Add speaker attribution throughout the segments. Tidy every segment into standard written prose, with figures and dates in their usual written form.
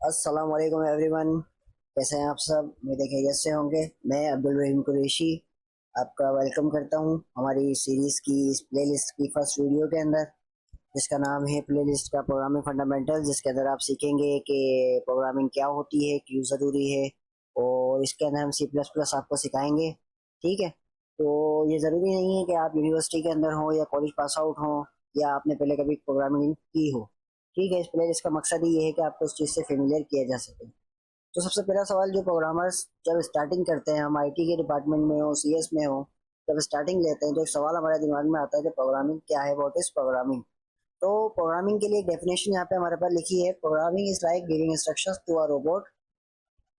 Speaker 1: अस्सलाम वालेकुम एवरीवन। कैसे हैं आप सब? मेरे खैरियत से होंगे। मैं अब्दुल रहीम कुरैशी आपका वेलकम करता हूं हमारी सीरीज़ की इस प्लेलिस्ट की फर्स्ट वीडियो के अंदर, जिसका नाम है प्लेलिस्ट का प्रोग्रामिंग फंडामेंटल, जिसके अंदर आप सीखेंगे कि प्रोग्रामिंग क्या होती है, क्यों ज़रूरी है, और इसके अंदर हम सी प्लस प्लस आपको सिखाएंगे। ठीक है, तो ये ज़रूरी नहीं है कि आप यूनिवर्सिटी के अंदर हो या कॉलेज पास आउट हो या आपने पहले कभी प्रोग्रामिंग की हो। ठीक है, इस प्लेलिस्ट का मकसद ही ये है कि आपको उस चीज़ से फेमिलियर किया जा सके। तो सबसे पहला सवाल, जो प्रोग्रामर्स जब स्टार्टिंग करते हैं, हम आईटी के डिपार्टमेंट में हो, सीएस में हो, जब स्टार्टिंग लेते हैं तो एक सवाल हमारे दिमाग में आता है कि प्रोग्रामिंग क्या है, व्हाट इज प्रोग्रामिंग। तो प्रोग्रामिंग के लिए एक डेफिनेशन यहाँ पे हमारे पास लिखी है। Programming is like giving instructions to a robot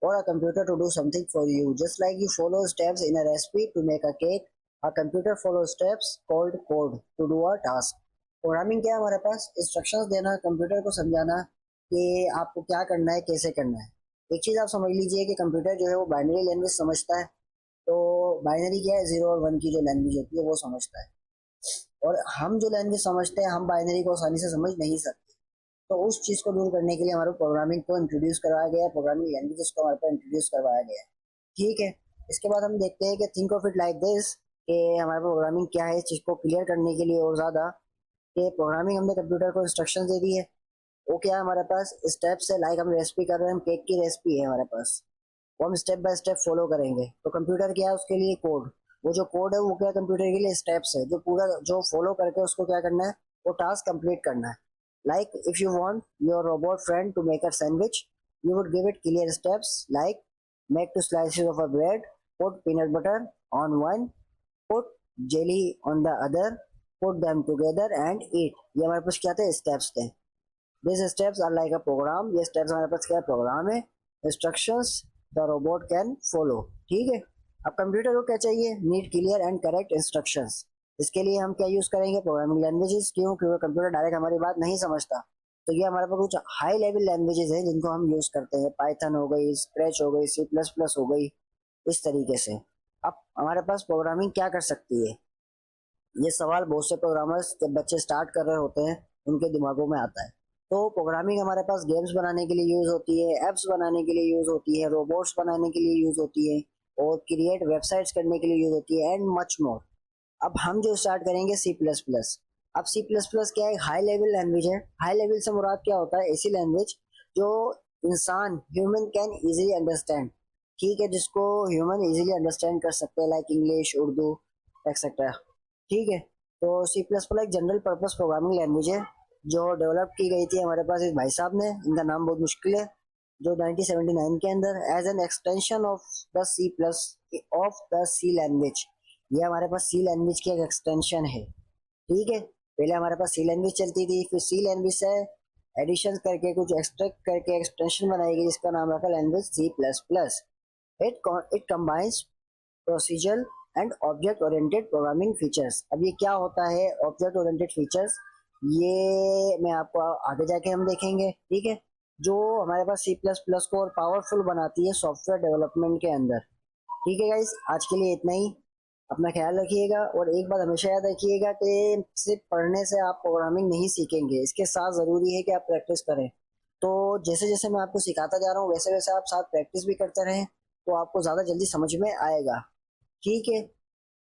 Speaker 1: or a computer to do something for you, just like you follow steps in a recipe to make a cake. A computer follows steps called code to do a task. Programming क्या है? हमारे पास instructions देना, computer को समझाना कि आपको क्या करना है, कैसे करना है। एक चीज़ आप समझ लीजिए कि कंप्यूटर जो है वो बाइनरी लैंग्वेज समझता है। तो बाइनरी क्या है? जीरो और वन की जो लैंग्वेज होती है वो समझता है। और हम जो लैंग्वेज समझते हैं, हम बाइनरी को आसानी से समझ नहीं सकते। तो उस चीज़ को दूर करने के लिए हमारे प्रोग्रामिंग को इंट्रोड्यूस करवाया गया है, प्रोग्रामिंग लैंग्वेजेस को हमारे पास इंट्रोड्यूस करवाया गया है। ठीक है, इसके बाद हम देखते हैं कि think of it like this, कि हमारे प्रोग्रामिंग क्या है। इस चीज़ को क्लियर करने के लिए और ज़्यादा, कि प्रोग्रामिंग हमने कंप्यूटर को इंस्ट्रक्शन दे दी है। वो क्या है? हमारे पास स्टेप्स है। लाइक हम रेसिपी कर रहे हैं, हम केक की रेसिपी है हमारे पास, वो हम स्टेप बाय स्टेप फॉलो करेंगे। तो कंप्यूटर क्या है? उसके लिए कोड। वो जो कोड है वो क्या है? कंप्यूटर के लिए स्टेप्स है, जो पूरा जो फॉलो करके उसको क्या करना है, वो टास्क कंप्लीट करना है। Like if you want your robot friend to make a sandwich, you would give it clear steps like make two slices of a bread, put peanut butter on one, put jelly on the other, put them together and eat। ये हमारे पास क्या थे? Steps थे। These steps are like a program। ये steps हमारे पास क्या programme है, instructions the robot can follow. ठीक है, अब कंप्यूटर को क्या चाहिए? Need clear and correct instructions. इसके लिए हम क्या यूज करेंगे? Programming languages. क्यों? क्योंकि कंप्यूटर डायरेक्ट हमारी बात नहीं समझता। तो ये हमारे पास कुछ हाई लेवल लैंग्वेजेस हैं जिनको हम यूज करते हैं। पाइथन हो गई, स्क्रैच हो गई, सी प्लस प्लस हो गई, इस तरीके से। अब हमारे पास प्रोग्रामिंग क्या कर सकती है, ये सवाल बहुत से प्रोग्रामर्स जब बच्चे स्टार्ट कर रहे होते हैं उनके दिमागों में आता है। तो प्रोग्रामिंग हमारे पास गेम्स बनाने के लिए यूज होती है, एप्स बनाने के लिए यूज होती है, रोबोट्स बनाने के लिए यूज होती है, और क्रिएट वेबसाइट्स करने के लिए यूज होती है, एंड मच मोर। अब हम जो स्टार्ट करेंगे सी प्लस प्लस। अब सी प्लस प्लस क्या है? हाई लेवल लैंग्वेज है। हाई लेवल से मुराद क्या होता है? ऐसी लैंग्वेज जो इंसान, ह्यूमन कैन इजीली अंडरस्टैंड। ठीक है, जिसको ह्यूमन इजीली अंडरस्टैंड कर सकते हैं, लाइक इंग्लिश, उर्दू, एक्सेट्रा। ठीक है, तो सी प्लस प्लस एक जनरल पर्पस प्रोग्रामिंग लैंग्वेज है जो डेवलप की गई थी हमारे पास इस भाई साहब ने, इनका नाम बहुत मुश्किल है, जो 1979 के अंदर as an extension of the C plus of the C language. ये हमारे पास सी लैंग्वेज की एक एक्सटेंशन है। ठीक है, पहले हमारे पास सी लैंग्वेज चलती थी, फिर सी लैंग्वेज से एडिशन करके कुछ एक्सट्रैक्ट करके एक्सटेंशन बनाई गई जिसका नाम रखा language C plus plus. It combines procedure and object oriented programming features. अब ये क्या होता है ऑब्जेक्ट ओरिएंटेड फीचर्स, ये मैं आपको आगे जाके हम देखेंगे। ठीक है, जो हमारे पास सी प्लस प्लस को और पावरफुल बनाती है सॉफ्टवेयर डेवलपमेंट के अंदर। ठीक है गाइस, आज के लिए इतना ही। अपना ख्याल रखिएगा, और एक बात हमेशा याद रखिएगा कि सिर्फ पढ़ने से आप प्रोग्रामिंग नहीं सीखेंगे, इसके साथ ज़रूरी है कि आप प्रैक्टिस करें। तो जैसे जैसे मैं आपको सिखाता जा रहा हूँ वैसे वैसे आप साथ प्रैक्टिस भी करते रहें, तो आपको ज़्यादा जल्दी समझ में आएगा। ठीक है,